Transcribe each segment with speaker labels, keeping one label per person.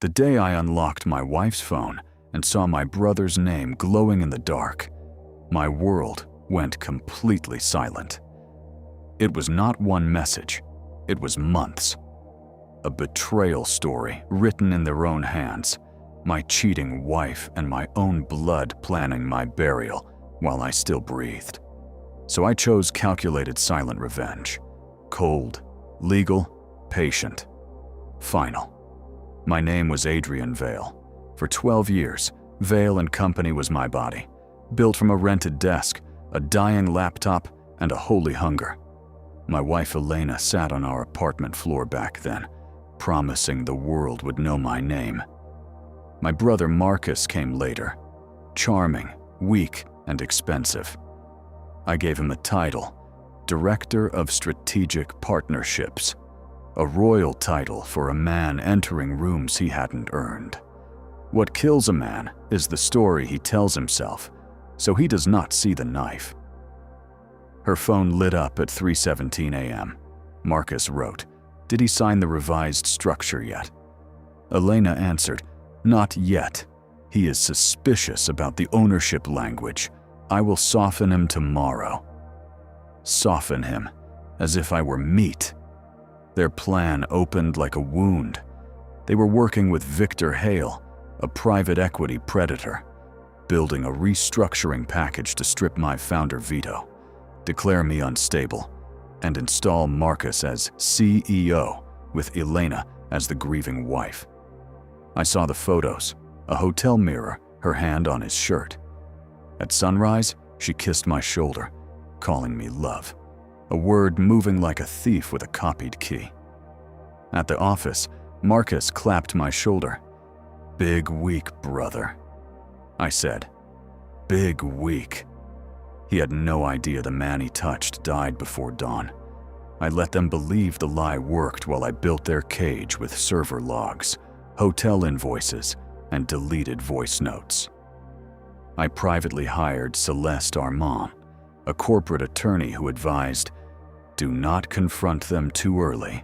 Speaker 1: The day I unlocked my wife's phone and saw my brother's name glowing in the dark, my world went completely silent. It was not one message, it was months. A betrayal story written in their own hands, my cheating wife and my own blood planning my burial while I still breathed. So I chose calculated silent revenge. Cold, legal, patient, final. My name was Adrian Vale. For 12 years, Vale & Company was my body, built from a rented desk, a dying laptop, and a holy hunger. My wife Elena sat on our apartment floor back then, promising the world would know my name. My brother Marcus came later, charming, weak, and expensive. I gave him a title, Director of Strategic Partnerships, a royal title for a man entering rooms he hadn't earned. What kills a man is the story he tells himself, so he does not see the knife. Her phone lit up at 3:17 a.m. Marcus wrote, "Did he sign the revised structure yet?" Elena answered, "Not yet. He is suspicious about the ownership language. I will soften him tomorrow." Soften him, as if I were meat. Their plan opened like a wound. They were working with Victor Hale, a private equity predator, building a restructuring package to strip my founder veto, declare me unstable, and install Marcus as CEO with Elena as the grieving wife. I saw the photos, a hotel mirror, her hand on his shirt. At sunrise, she kissed my shoulder, calling me love, a word moving like a thief with a copied key. At the office, Marcus clapped my shoulder. "Big week, brother," I said. "Big week." He had no idea the man he touched died before dawn. I let them believe the lie worked while I built their cage with server logs, hotel invoices, and deleted voice notes. I privately hired Celeste Armand, a corporate attorney who advised, "Do not confront them too early.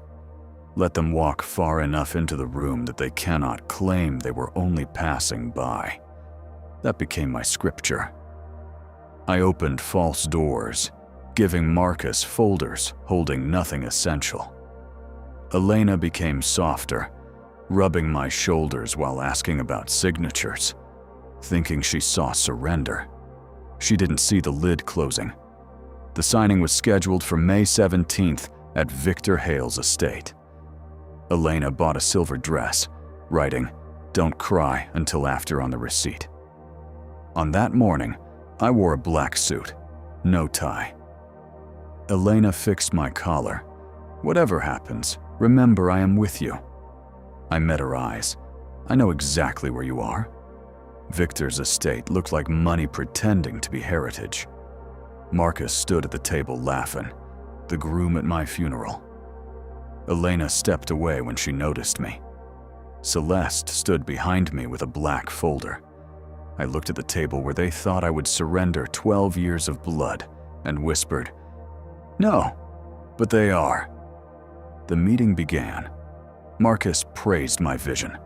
Speaker 1: Let them walk far enough into the room that they cannot claim they were only passing by." That became my scripture. I opened false doors, giving Marcus folders holding nothing essential. Elena became softer, rubbing my shoulders while asking about signatures, thinking she saw surrender. She didn't see the lid closing. The signing was scheduled for May 17th at Victor Hale's estate. Elena bought a silver dress, writing, "Don't cry until after" on the receipt. On that morning, I wore a black suit, no tie. Elena fixed my collar. "Whatever happens, remember I am with you." I met her eyes. "I know exactly where you are." Victor's estate looked like money pretending to be heritage. Marcus stood at the table laughing, the groom at my funeral. Elena stepped away when she noticed me. Celeste stood behind me with a black folder. I looked at the table where they thought I would surrender 12 years of blood and whispered, "No, but they are." The meeting began. Marcus praised my vision,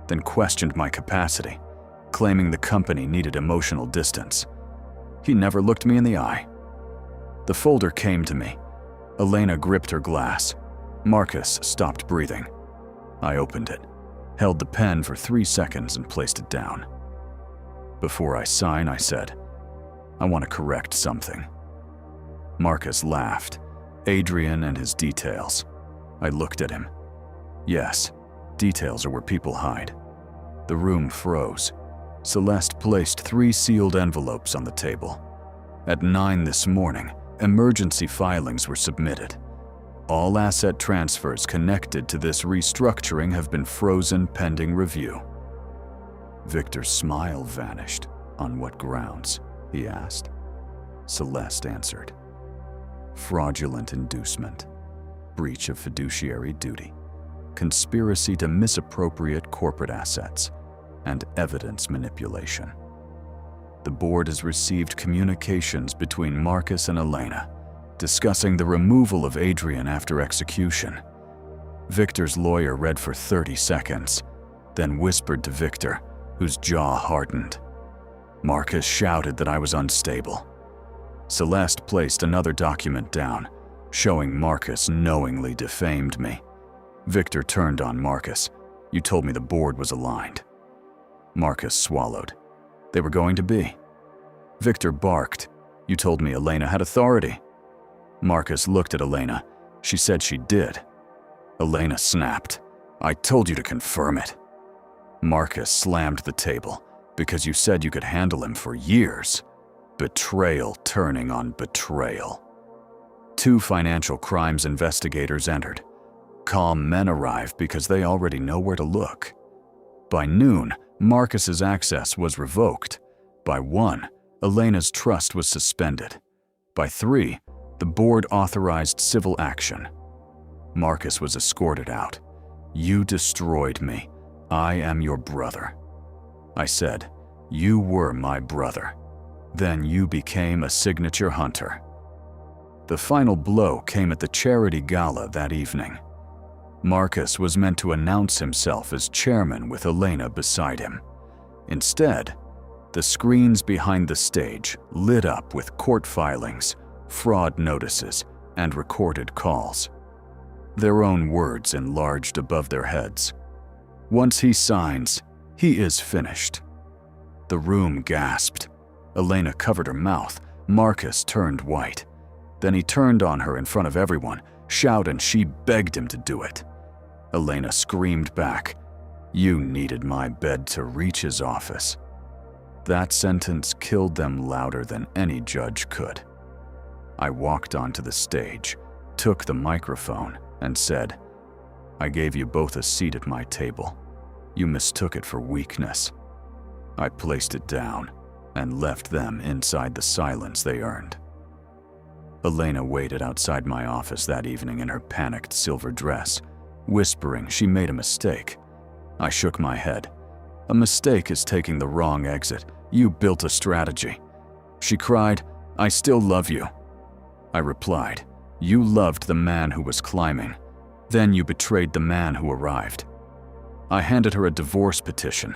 Speaker 1: then questioned my capacity, claiming the company needed emotional distance. He never looked me in the eye. The folder came to me. Elena gripped her glass. Marcus stopped breathing. I opened it, held the pen for 3 seconds and placed it down. Before I sign, I said, "I want to correct something." Marcus laughed. Adrian and his details. I looked at him. Yes, details are where people hide. The room froze. Celeste placed 3 sealed envelopes on the table. At 9 this morning, emergency filings were submitted. All asset transfers connected to this restructuring have been frozen pending review. Victor's smile vanished. "On what grounds?" he asked. Celeste answered, "Fraudulent inducement, breach of fiduciary duty, conspiracy to misappropriate corporate assets, and evidence manipulation." The board has received communications between Marcus and Elena discussing the removal of Adrian after execution. Victor's lawyer read for 30 seconds, then whispered to Victor, whose jaw hardened. Marcus shouted that I was unstable. Celeste placed another document down, showing Marcus knowingly defamed me. Victor turned on Marcus. You told me the board was aligned. Marcus swallowed. They were going to be. Victor barked. You told me Elena had authority. Marcus looked at Elena. She said she did. Elena snapped. I told you to confirm it. Marcus slammed the table. Because you said you could handle him for years. Betrayal turning on betrayal. 2 financial crimes investigators entered. Calm men arrive because they already know where to look. By noon, Marcus's access was revoked. By 1, Elena's trust was suspended. By 3, the board authorized civil action. Marcus was escorted out. You destroyed me. I am your brother. I said, you were my brother. Then you became a signature hunter. The final blow came at the charity gala that evening. Marcus was meant to announce himself as chairman with Elena beside him. Instead, the screens behind the stage lit up with court filings, fraud notices, and recorded calls. Their own words enlarged above their heads. Once he signs, he is finished. The room gasped. Elena covered her mouth. Marcus turned white. Then he turned on her in front of everyone, shouting she begged him to do it. Elena screamed back, you needed my bed to reach his office. That sentence killed them louder than any judge could. I walked onto the stage, took the microphone, and said, I gave you both a seat at my table. You mistook it for weakness. I placed it down and left them inside the silence they earned. Elena waited outside my office that evening in her panicked silver dress, whispering she made a mistake. I shook my head. A mistake is taking the wrong exit. You built a strategy. She cried, I still love you. I replied, you loved the man who was climbing. Then you betrayed the man who arrived. I handed her a divorce petition.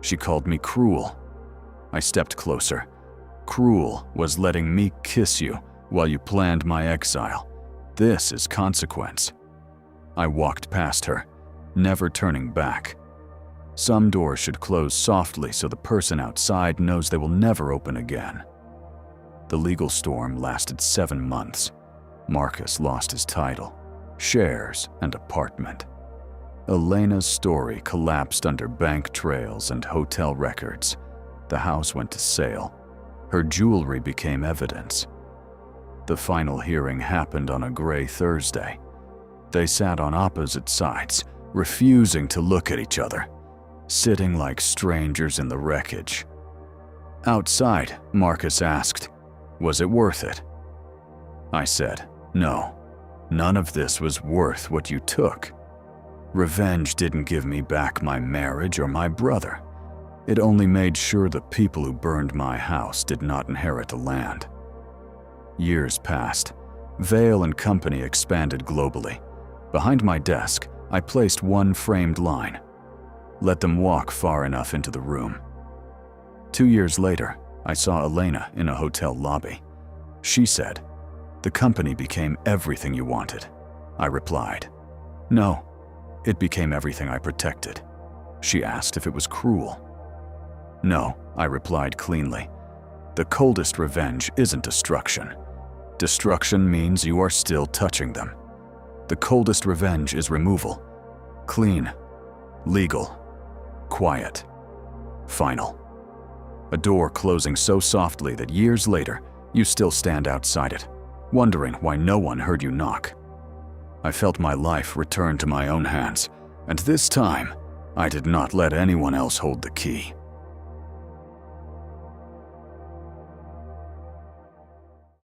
Speaker 1: She called me cruel. I stepped closer. Cruel was letting me kiss you while you planned my exile. This is consequence. I walked past her, never turning back. Some doors should close softly so the person outside knows they will never open again. The legal storm lasted 7 months. Marcus lost his title, shares, and apartment. Elena's story collapsed under bank trails and hotel records. The house went to sale. Her jewelry became evidence. The final hearing happened on a gray Thursday. They sat on opposite sides, refusing to look at each other, sitting like strangers in the wreckage. Outside, Marcus asked, was it worth it? I said, no, none of this was worth what you took. Revenge didn't give me back my marriage or my brother. It only made sure the people who burned my house did not inherit the land. Years passed. Vale and Company expanded globally. Behind my desk, I placed one framed line. Let them walk far enough into the room. 2 years later, I saw Elena in a hotel lobby. She said, the company became everything you wanted. I replied, no, it became everything I protected. She asked if it was cruel. No, I replied cleanly. The coldest revenge isn't destruction. Destruction means you are still touching them. The coldest revenge is removal. Clean, legal, quiet, final. A door closing so softly that years later, you still stand outside it, wondering why no one heard you knock. I felt my life return to my own hands, and this time, I did not let anyone else hold the key.